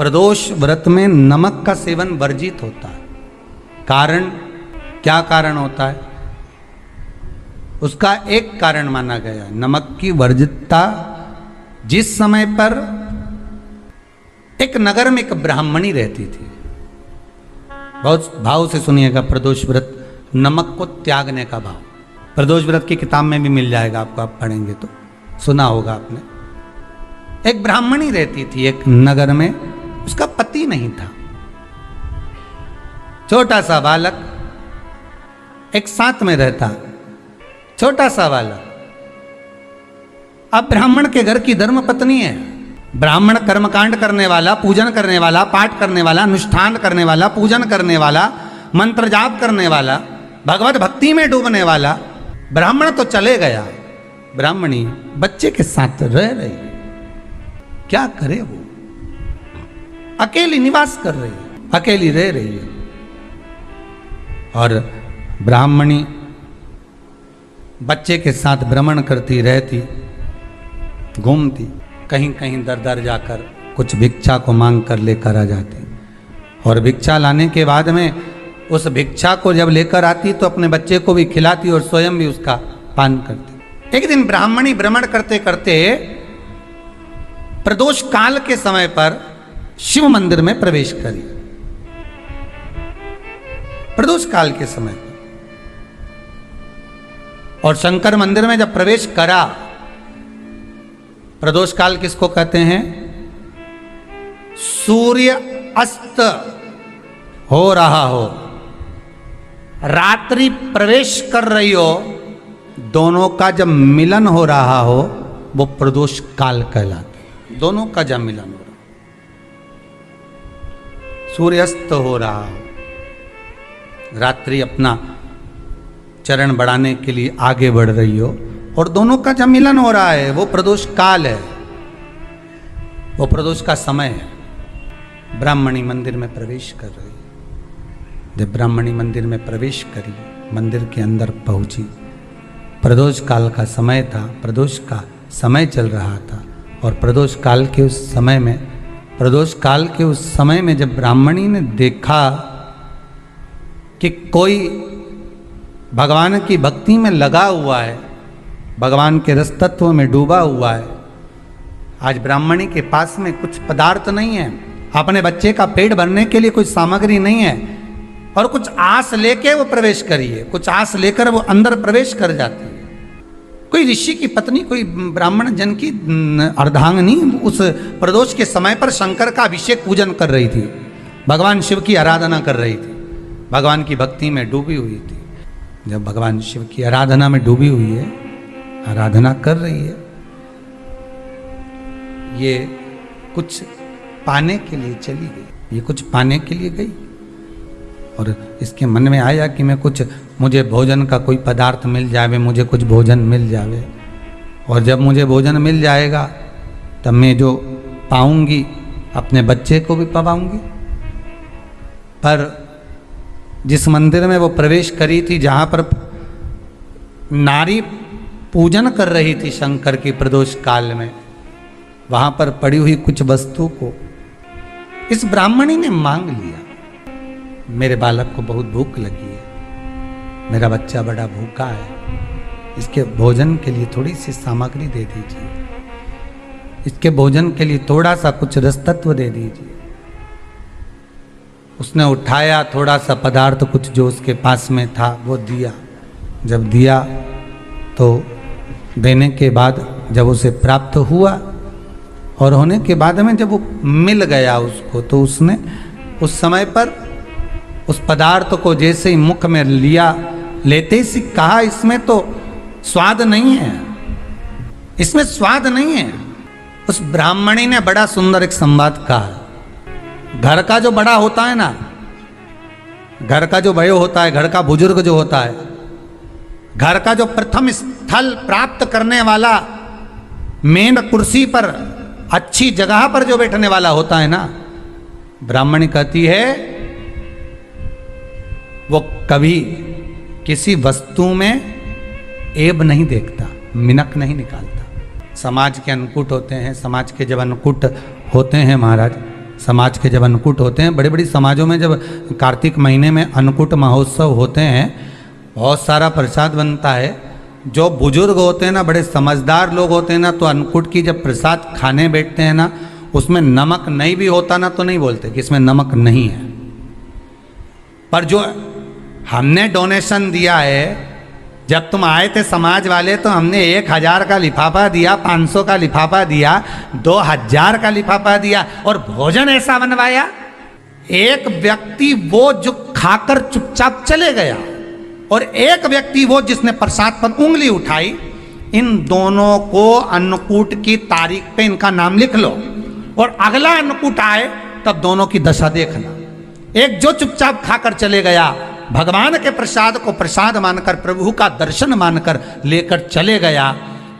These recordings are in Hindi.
प्रदोष व्रत में नमक का सेवन वर्जित होता है। कारण, क्या कारण होता है? उसका एक कारण माना गया है, नमक की वर्जितता। जिस समय पर एक नगर में एक ब्राह्मणी रहती थी, बहुत भाव से सुनिएगा, प्रदोष व्रत नमक को त्यागने का भाव। प्रदोष व्रत की किताब में भी मिल जाएगा आपको, आप पढ़ेंगे तो सुना होगा आपने। एक ब्राह्मणी रहती थी एक नगर में, उसका पति नहीं था, छोटा सा बालक एक साथ में रहता, छोटा सा बालक। अब ब्राह्मण के घर की धर्म पत्नी है, ब्राह्मण कर्मकांड करने वाला, पूजन करने वाला, पाठ करने वाला, अनुष्ठान करने वाला, पूजन करने वाला, मंत्र जाप करने वाला, भगवत भक्ति में डूबने वाला। ब्राह्मण तो चले गया, ब्राह्मणी बच्चे के साथ रह रही है। क्या करे वो? अकेली निवास कर रही है, अकेली रह रही है। और ब्राह्मणी बच्चे के साथ भ्रमण करती रहती, घूमती, कहीं कहीं दर दर जाकर कुछ भिक्षा को मांग कर लेकर आ जाती। और भिक्षा लाने के बाद में उस भिक्षा को जब लेकर आती तो अपने बच्चे को भी खिलाती और स्वयं भी उसका पान करती। एक दिन ब्राह्मणी भ्रमण करते करते प्रदोष काल के समय पर शिव मंदिर में प्रवेश करी। प्रदोष काल के समय पर, और शंकर मंदिर में जब प्रवेश करा, प्रदोष काल किसको कहते हैं? सूर्य अस्त हो रहा हो, रात्रि प्रवेश कर रही हो, दोनों का जब मिलन हो रहा हो वो प्रदोष काल कहलाता है। दोनों का जब मिलन हो रहा, सूर्यास्त हो रहा हो, रात्रि अपना चरण बढ़ाने के लिए आगे बढ़ रही हो, और दोनों का जब मिलन हो रहा है वो प्रदोष काल है, वो प्रदोष का समय है। ब्राह्मणी मंदिर में प्रवेश कर रही। जब ब्राह्मणी मंदिर में प्रवेश करी, मंदिर के अंदर पहुंची, प्रदोष काल का समय था, प्रदोष का समय चल रहा था। और प्रदोष काल के उस समय में जब ब्राह्मणी ने देखा कि कोई भगवान की भक्ति में लगा हुआ है, भगवान के रस तत्व में डूबा हुआ है। आज ब्राह्मणी के पास में कुछ पदार्थ नहीं है, अपने बच्चे का पेट भरने के लिए कुछ सामग्री नहीं है, और कुछ आस लेके वो प्रवेश करी है, कुछ आस लेकर वो अंदर प्रवेश कर जाती है। कोई ऋषि की पत्नी, कोई ब्राह्मण जन की अर्धांगिनी उस प्रदोष के समय पर शंकर का अभिषेक पूजन कर रही थी, भगवान शिव की आराधना कर रही थी, भगवान की भक्ति में डूबी हुई थी। जब भगवान शिव की आराधना में डूबी हुई है, आराधना कर रही है, ये कुछ पाने के लिए चली गई, ये कुछ पाने के लिए गई, और इसके मन में आया कि मुझे भोजन का कोई पदार्थ मिल जावे, मुझे कुछ भोजन मिल जावे, और जब मुझे भोजन मिल जाएगा तब मैं जो पाऊंगी अपने बच्चे को भी पाऊंगी। पर जिस मंदिर में वो प्रवेश करी थी, जहाँ पर नारी पूजन कर रही थी शंकर की प्रदोष काल में, वहाँ पर पड़ी हुई कुछ वस्तु को इस ब्राह्मणी ने मांग लिया। मेरे बालक को बहुत भूख लगी है, मेरा बच्चा बड़ा भूखा है, इसके भोजन के लिए थोड़ी सी सामग्री दे दीजिए, इसके भोजन के लिए थोड़ा सा कुछ रस तत्व दे दीजिए। उसने उठाया थोड़ा सा पदार्थ, कुछ जो उसके पास में था वो दिया। जब दिया तो देने के बाद जब उसे प्राप्त हुआ, और होने के बाद में जब वो मिल गया उसको, तो उसने उस समय पर उस पदार्थ को जैसे ही मुख में लिया, लेते ही कहा, इसमें तो स्वाद नहीं है, इसमें स्वाद नहीं है। उस ब्राह्मणी ने बड़ा सुंदर एक संवाद कहा। घर का जो बड़ा होता है ना, घर का जो भयो होता है, घर का बुजुर्ग जो होता है, घर का जो प्रथम स्थल प्राप्त करने वाला, मेन कुर्सी पर, अच्छी जगह पर जो बैठने वाला होता है ना, ब्राह्मणी कहती है वो कभी किसी वस्तु में ऐब नहीं देखता, मिनक नहीं निकालता। समाज के अन्नकूट होते हैं, समाज के जब अन्नकूट होते हैं महाराज, समाज के जब अन्नकूट होते हैं, बड़ी बड़ी समाजों में जब कार्तिक महीने में अन्नकूट महोत्सव होते हैं, बहुत सारा प्रसाद बनता है। जो बुजुर्ग होते हैं ना, बड़े समझदार लोग होते हैं ना, तो अन्नकूट की जब प्रसाद खाने बैठते हैं ना, उसमें नमक नहीं भी होता ना तो नहीं बोलते कि इसमें नमक नहीं है। पर जो हमने डोनेशन दिया है, जब तुम आए थे समाज वाले तो हमने 1000 का लिफाफा दिया, 500 का लिफाफा दिया, 2000 का लिफाफा दिया और भोजन ऐसा बनवाया। एक व्यक्ति वो जो खाकर चुपचाप चले गया और एक व्यक्ति वो जिसने प्रसाद पर उंगली उठाई। इन दोनों को अन्नकूट की तारीख पे इनका नाम लिख लो और अगला अन्नकूट आए तब दोनों की दशा देखना। एक जो चुपचाप खाकर चले गया, भगवान के प्रसाद को प्रसाद मानकर, प्रभु का दर्शन मानकर लेकर चले गया,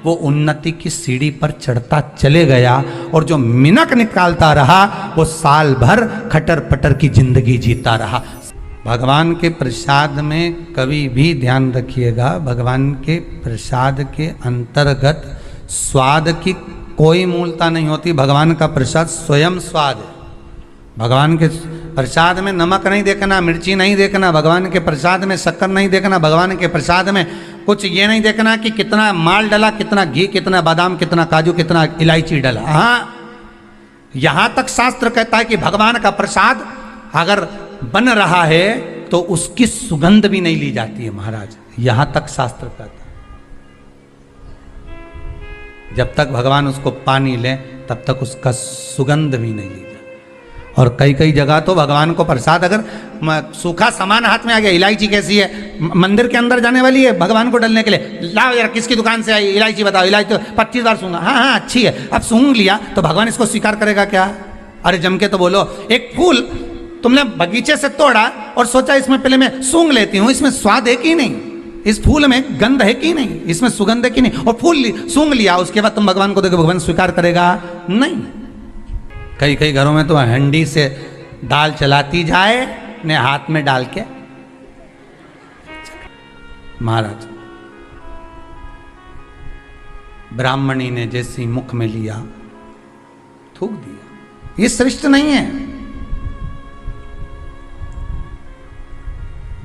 वो उन्नति की सीढ़ी पर चढ़ता चले गया और जो मिनक निकालता रहा वो साल भर खटर पटर की जिंदगी जीता रहा। भगवान के प्रसाद में कभी भी ध्यान रखिएगा, भगवान के प्रसाद के अंतर्गत स्वाद की कोई मूलता नहीं होती। भगवान का प्रसाद स्वयं स्वाद है। भगवान के प्रसाद में नमक नहीं देखना, मिर्ची नहीं देखना, भगवान के प्रसाद में शक्कर नहीं देखना, भगवान के प्रसाद में कुछ ये नहीं देखना कि कितना माल डला, कितना घी, कितना बादाम, कितना काजू, कितना इलायची डला। हाँ, यहां तक शास्त्र कहता है कि भगवान का प्रसाद अगर बन रहा है तो उसकी सुगंध भी नहीं ली जाती है महाराज। यहां तक शास्त्र कहता है। जब तक भगवान उसको पानी ले तब तक उसका सुगंध भी नहीं ली जाती। और कई कई जगह तो भगवान को प्रसाद अगर सूखा सामान हाथ में आ गया, इलायची कैसी है, मंदिर के अंदर जाने वाली है भगवान को डलने के लिए, लाओ यार किसकी दुकान से आई इलायची बताओ, इलायची तो 25 बार सूंघा, हाँ हाँ अच्छी है, अब सूंघ लिया तो भगवान इसको स्वीकार करेगा क्या? अरे जम के तो बोलो। एक फूल तुमने बगीचे से तोड़ा और सोचा इसमें पहले मैं सूंघ लेती हूं, इसमें स्वाद है कि नहीं, इस फूल में गंध है कि नहीं, इसमें सुगंध है कि नहीं, और फूल सूंघ लिया, उसके बाद तुम भगवान को देखो, भगवान स्वीकार करेगा नहीं। कई कई घरों में तो हंडी से दाल चलाती जाए ने हाथ में डाल के। महाराज ब्राह्मणी ने जैसी मुख में लिया थूक दिया। ये श्रेष्ठ नहीं है।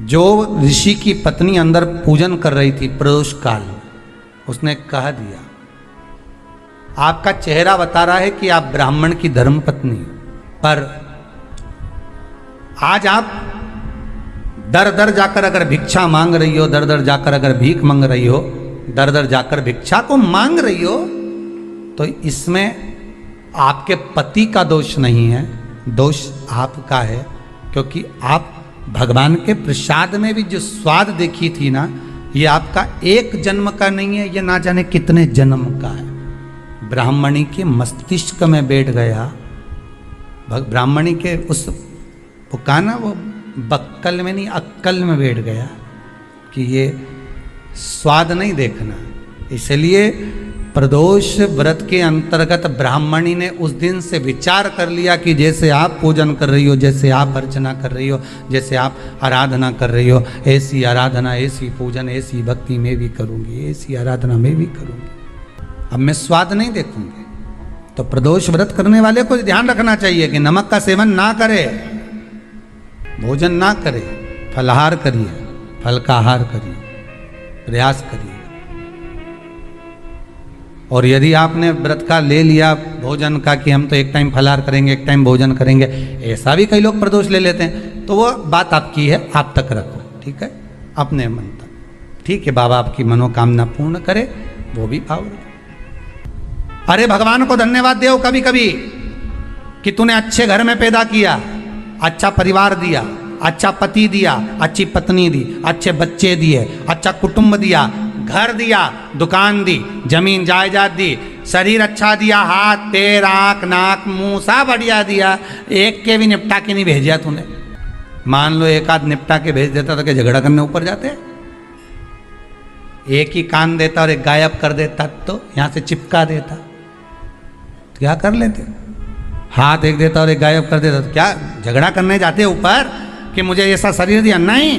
जो ऋषि की पत्नी अंदर पूजन कर रही थी प्रदोष काल, उसने कह दिया, आपका चेहरा बता रहा है कि आप ब्राह्मण की धर्म पत्नी, पर आज आप दर दर जाकर अगर भिक्षा मांग रही हो, दर दर जाकर अगर भीख मांग रही हो, दर दर जाकर भिक्षा को मांग रही हो, तो इसमें आपके पति का दोष नहीं है, दोष आपका है। क्योंकि आप भगवान के प्रसाद में भी जो स्वाद देखी थी ना, ये आपका एक जन्म का नहीं है, ये ना जाने कितने जन्म का है। ब्राह्मणी के मस्तिष्क में बैठ गया, ब्राह्मणी के उस वो कहा ना, वो बक्कल में नहीं अक्कल में बैठ गया कि ये स्वाद नहीं देखना। इसलिए प्रदोष व्रत के अंतर्गत ब्राह्मणी ने उस दिन से विचार कर लिया कि जैसे आप पूजन कर रही हो, जैसे आप अर्चना कर रही हो, जैसे आप आराधना कर रही हो, ऐसी आराधना, ऐसी पूजन, ऐसी भक्ति मैं भी करूँगी, ऐसी आराधना मैं भी करूँगी। अब मैं स्वाद नहीं देखूंगी। तो प्रदोष व्रत करने वाले को ध्यान रखना चाहिए कि नमक का सेवन ना करे, भोजन ना करे, फलाहार करिए, फल का आहार करिए, प्रयास करिए। और यदि आपने व्रत का ले लिया भोजन का कि हम तो एक टाइम फलाहार करेंगे, एक टाइम भोजन करेंगे, ऐसा भी कई लोग प्रदोष ले लेते हैं, तो वो बात आपकी है, आप तक रखो, ठीक है, अपने मन तक। ठीक है, बाबा आपकी मनोकामना पूर्ण करे, वो भी भाव रखो। अरे भगवान को धन्यवाद दो कभी कभी कि तूने अच्छे घर में पैदा किया, अच्छा परिवार दिया, अच्छा पति दिया, अच्छी पत्नी दी, अच्छे बच्चे दिए, अच्छा कुटुंब दिया, घर दिया, दुकान दी, जमीन जायदाद दी, शरीर अच्छा दिया, हाथ पैर आंख नाक मुंह सब बढ़िया दिया, एक के भी निपटा के नहीं भेजा तूने। मान लो एक आध निपटा के भेज देता तो क्या झगड़ा करने ऊपर जाते? एक ही कान देता और एक गायब कर देता तो यहां से चिपका देता, तो क्या कर लेते? हाथ एक देता और एक गायब कर देता तो क्या झगड़ा करने जाते ऊपर कि मुझे ऐसा शरीर दिया? नहीं।